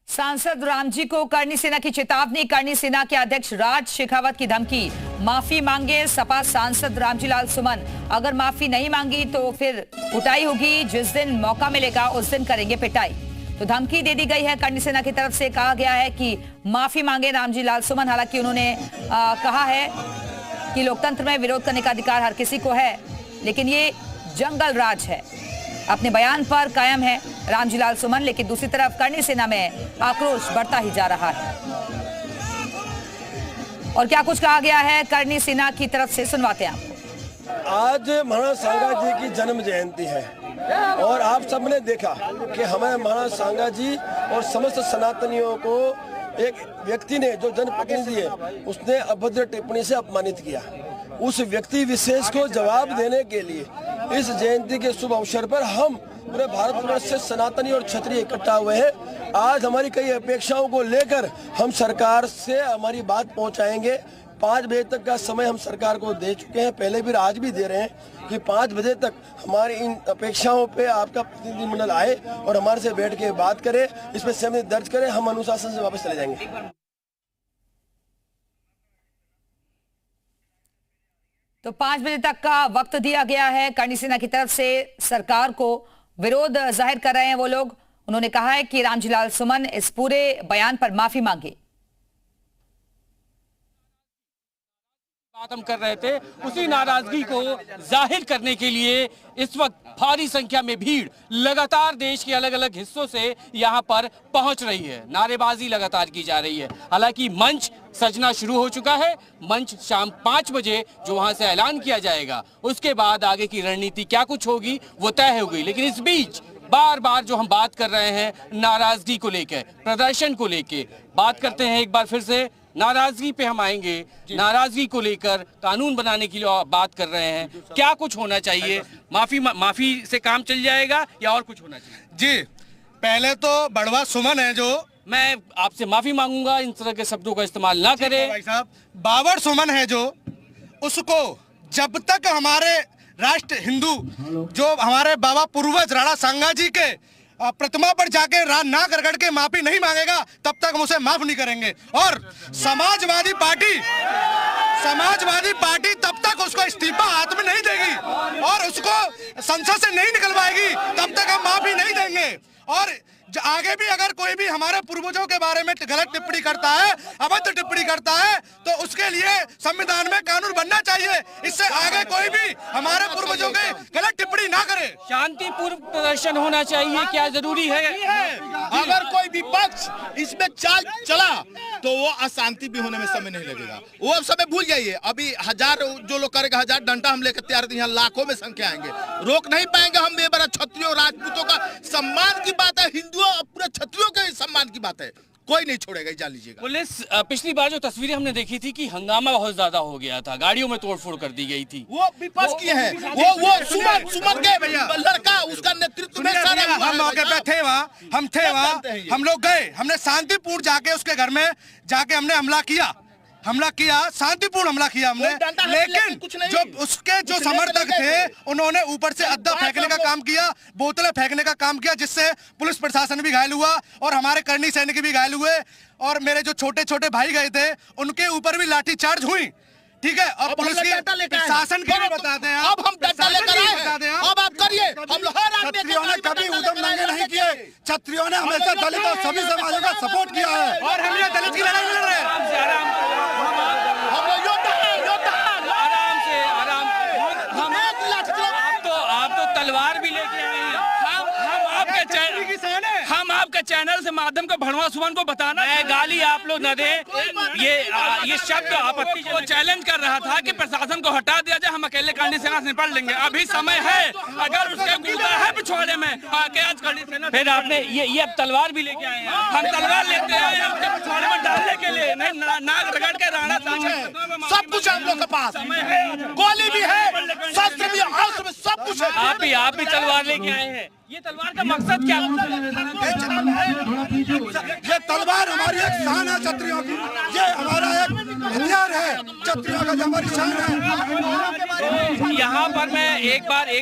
सांसद रामजी को करनी सेना की चेतावनी। करनी सेना के अध्यक्ष राज शेखावत की धमकी। माफी मांगे सपा सांसद रामजी लाल सुमन। अगर माफी नहीं मांगी तो फिर कुटाई होगी। जिस दिन मौका मिलेगा उस दिन करेंगे पिटाई। तो धमकी दे दी गई है। करनी सेना की तरफ से कहा गया है कि माफी मांगे रामजी लाल सुमन। हालांकि उन्होंने कहा है कि लोकतंत्र में विरोध करने का अधिकार हर किसी को है, लेकिन ये जंगल राज है। अपने बयान पर कायम है रामजी लाल सुमन, लेकिन दूसरी तरफ करनी सेना में आक्रोश बढ़ता ही जा रहा है। और क्या कुछ कहा गया है करनी सेना की तरफ से, सुनवाते हैं आपको। आज महाराणा सांगा जी की जन्म जयंती है और आप सबने देखा कि हमारे महाराणा सांगा जी और समस्त सनातनियों को एक व्यक्ति ने, जो जनप्रतिनिधि है, उसने अभद्र टिप्पणी से अपमानित किया। उस व्यक्ति विशेष को जवाब देने के लिए इस जयंती के शुभ अवसर पर हम पूरे भारतवर्ष से सनातनी और क्षत्रिय इकट्ठा हुए हैं। आज हमारी कई अपेक्षाओं को लेकर हम सरकार से हमारी बात पहुंचाएंगे। 5 बजे तक का समय हम सरकार को दे चुके हैं, पहले भी आज भी दे रहे हैं कि 5 बजे तक हमारी इन अपेक्षाओं पे आपका प्रतिनिधिमंडल आए और हमारे से बैठ के बात करे, इस पर सहमति दर्ज करे, हम अनुशासन से वापस चले जाएंगे। तो 5 बजे तक का वक्त दिया गया है। करनी सेना की तरफ से सरकार को विरोध जाहिर कर रहे हैं वो लोग। उन्होंने कहा है कि रामजी लाल सुमन इस पूरे बयान पर माफी मांगे। बात हम कर रहे थे, उसी नाराजगी को जाहिर करने के लिए इस वक्त भारी संख्या में भीड़ लगातार देश के अलग अलग हिस्सों से यहां पर पहुंच रही है। नारेबाजी लगातार की जा रही है। हालांकि मंच सजना शुरू हो चुका है। मंच शाम 5 बजे जो वहां से ऐलान किया जाएगा, उसके बाद आगे की रणनीति क्या कुछ होगी वो तय होगी। लेकिन इस बीच बार बार जो हम बात कर रहे हैं नाराजगी को लेकर, प्रदर्शन को लेकर बात करते हैं। एक बार फिर से नाराजगी पे हम आएंगे। नाराजगी को लेकर कानून बनाने की बात कर रहे हैं। क्या कुछ होना चाहिए? माफी से काम चल जाएगा या और कुछ होना चाहिए? जी, पहले तो बड़वा सुमन है, जो मैं आपसे माफी मांगूंगा, इन तरह के शब्दों का इस्तेमाल ना करें। भाई साहब, बाबर सुमन है जो, उसको जब तक हमारे राष्ट्र हिंदू, जो हमारे बाबा पूर्वज राणा सांगा जी के प्रतिमा पर जाके ना गड़गड़ के माफी नहीं मांगेगा, तब तक हम उसे माफ नहीं करेंगे। और समाजवादी पार्टी तब तक उसको इस्तीफा हाथ में नहीं देगी और उसको संसद से नहीं निकलवाएगी, तब तक हम माफी नहीं देंगे। और आगे भी अगर कोई भी हमारे पूर्वजों के बारे में गलत टिप्पणी करता है, अभद्र टिप्पणी करता है, तो उसके लिए संविधान में कानून बनना चाहिए। इससे आगे कोई भी हमारे पूर्वजों के गलत टिप्पणी ना करे। शांतिपूर्ण प्रदर्शन होना चाहिए, क्या जरूरी है? अगर कोई विपक्ष इसमें चाल चला तो वो अशांति भी होने में समय नहीं लगेगा। वो अब समय भूल जाइए। अभी 1000 जो लोग करेगा, 1000 डंडा हम लेकर तैयार, यहाँ लाखों में संख्या आएंगे, रोक नहीं पाएंगे हम। ये बड़ा क्षत्रियों राजपूतों का सम्मान की बात है, हिंदुओं पूरे क्षत्रियों के सम्मान की बात है, कोई नहीं छोड़ेगा, जान लीजिएगा। पुलिस, पिछली बार जो तस्वीरें हमने देखी थी कि हंगामा बहुत ज्यादा हो गया था, गाड़ियों में तोड़फोड़ कर दी गई थी, वो विपक्ष किए हैं। वो सुमन के लड़का, उसका नेतृत्व में सारा हुआ। हम मौके पे थे वहाँ, हम थे वहाँ, हम लोग गए, हमने शांतिपूर्ण जाके उसके घर में जाके हमने हमला किया, शांतिपूर्ण हमला किया हमने। लेकिन जो उसके जो समर्थक थे, उन्होंने ऊपर से अद्दा फेंकने का काम किया, बोतलें फेंकने का काम किया, जिससे पुलिस प्रशासन भी घायल हुआ और हमारे करनी सैनिक भी घायल हुए। और मेरे जो छोटे छोटे भाई गए थे, उनके ऊपर भी लाठीचार्ज हुई। ठीक है, और पुलिस की शासन की भी बताते हैं। अब हम डंडा लेकर आए हैं, अब आप करिए। हम क्षत्रियों ने कभी उधम दंगे नहीं किए। क्षत्रियों ने हमेशा दलित और सभी समाजों का सपोर्ट किया है और हम ये दलित की लड़ाई लड़ रहे हैं। आप तो तलवार भी लेके आए हैं। हम आपके चैनल से माध्यम का भड़वा सुमन को बताना है, गाली आप लोग न दे। ये शब्द आपत्ति को चैलेंज कर रहा था कि प्रशासन को हटा दिया जाए, हम अकेले करनी सेना से निपट लेंगे। अभी समय है, अगर उसके कूदा है पिछवाड़े में आके आज करनी सेना। फिर आपने ये अब तलवार भी लेके आए हैं। हम तलवार लेते हैं उसके पिछवाड़े में डालने के लिए, नहीं नाक रगड़ के राणा सब कुछ हम लोग के पास, गोली भी है, शस्त्र भी है, सब कुछ है। आप भी तलवार लेके आए हैं। ये तलवार का मकसद क्या है? ये तलवार हमारी एक शान है क्षत्रियों की, ये हमारा एक हथियार है क्षत्रियों का, हमारी शान है। यहाँ पर मैं एक बार ये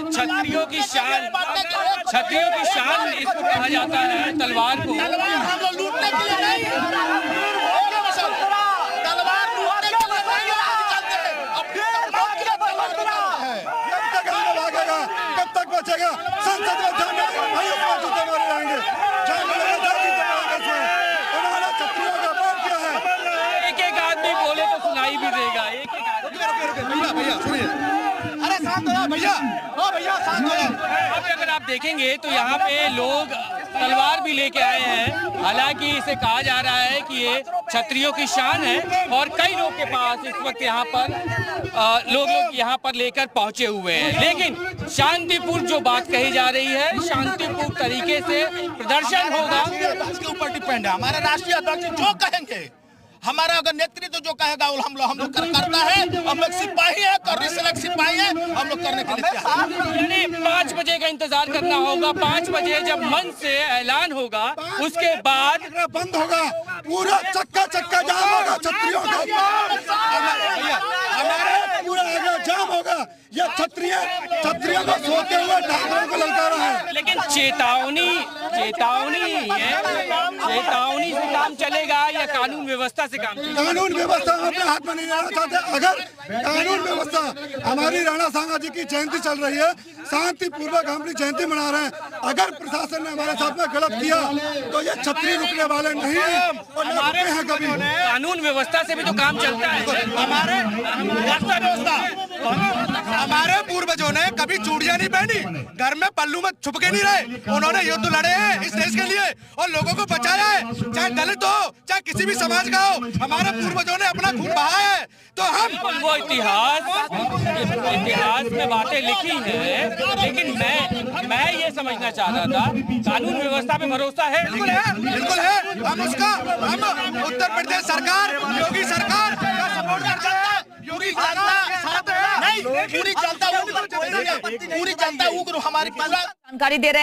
क्षत्रियों की शान क्षत्रियों की शान इसको कहा जाता है, तलवार को। तलवार हम लोग लूटने के लिए नहीं, तलवार लूटने के लिए नहीं निकालते हैं, अपनी तलवार के लिए तलवार निकालते हैं। कब तक भागेगा, कब तक बचेगा? संसद में जाने भाइयों को जूते मारे जाएंगे, उन्होंने क्षत्रियों का अपमान किया है। एक आदमी बोले तो सुनाई भी देगा। एक भैया सुनिए, अरे शांत हो भैया, ओ भैया शांत हो। अब अगर आप देखेंगे तो यहाँ पे लोग तलवार भी लेके आए हैं। हालांकि इसे कहा जा रहा है कि ये क्षत्रियों की शान है और कई लोग के पास इस वक्त यहाँ पर लोग यहाँ पर लेकर पहुंचे हुए हैं। लेकिन शांतिपूर्ण जो बात कही जा रही है, शांतिपूर्ण तरीके से प्रदर्शन होगा। के ऊपर डिपेंड है, हमारे राष्ट्रीय अध्यक्ष जो कहेंगे, हमारा अगर नेतृत्व जो कहेगा वो हम लोग करता है। हम लोग सिपाही है, कर्री सिपाही है, हम लोग करने के लिए तैयार हैं। यानी 5 बजे का इंतजार करना होगा। 5 बजे जब मंच से ऐलान होगा उसके बाद बंद होगा, पूरा चक्का जाम होगा क्षत्रियों का। हमारे पूरा आगे जाम होगा। ये क्षत्रियों को सोते हुए डाकुओं को ललकारा है। लेकिन चेतावनी से काम चलेगा या कानून व्यवस्था से काम चलेगा? कानून व्यवस्था हम अपने हाथ में नहीं लेना चाहते। अगर कानून व्यवस्था, हमारी राणा सांगा जी की जयंती चल रही है, शांतिपूर्वक हम अपनी जयंती मना रहे हैं। अगर प्रशासन ने हमारे साथ में गलत किया तो ये क्षत्रिय रुकने वाले नहीं है और न रुके हैं कभी। कानून व्यवस्था से भी तो काम चलता है। हमारे पूर्वजों ने कभी चूड़ियां नहीं पहनी, घर में पल्लू में छुप के नहीं रहे। उन्होंने युद्ध लड़े हैं इस देश के लिए और लोगों को बचाया है, चाहे दलित हो चाहे किसी भी समाज का हो। हमारे पूर्वजों ने अपना खून बहाया है। तो हम वो इतिहास में बातें लिखी हैं, लेकिन मैं ये समझना चाह रहा था, कानून व्यवस्था पे भरोसा है? बिल्कुल है। हम उत्तर प्रदेश सरकार, योगी सरकार का सपोर्ट करते हैं। योगी नहीं, पूरी जनता उग्र हमारी जानकारी दे रहे हैं।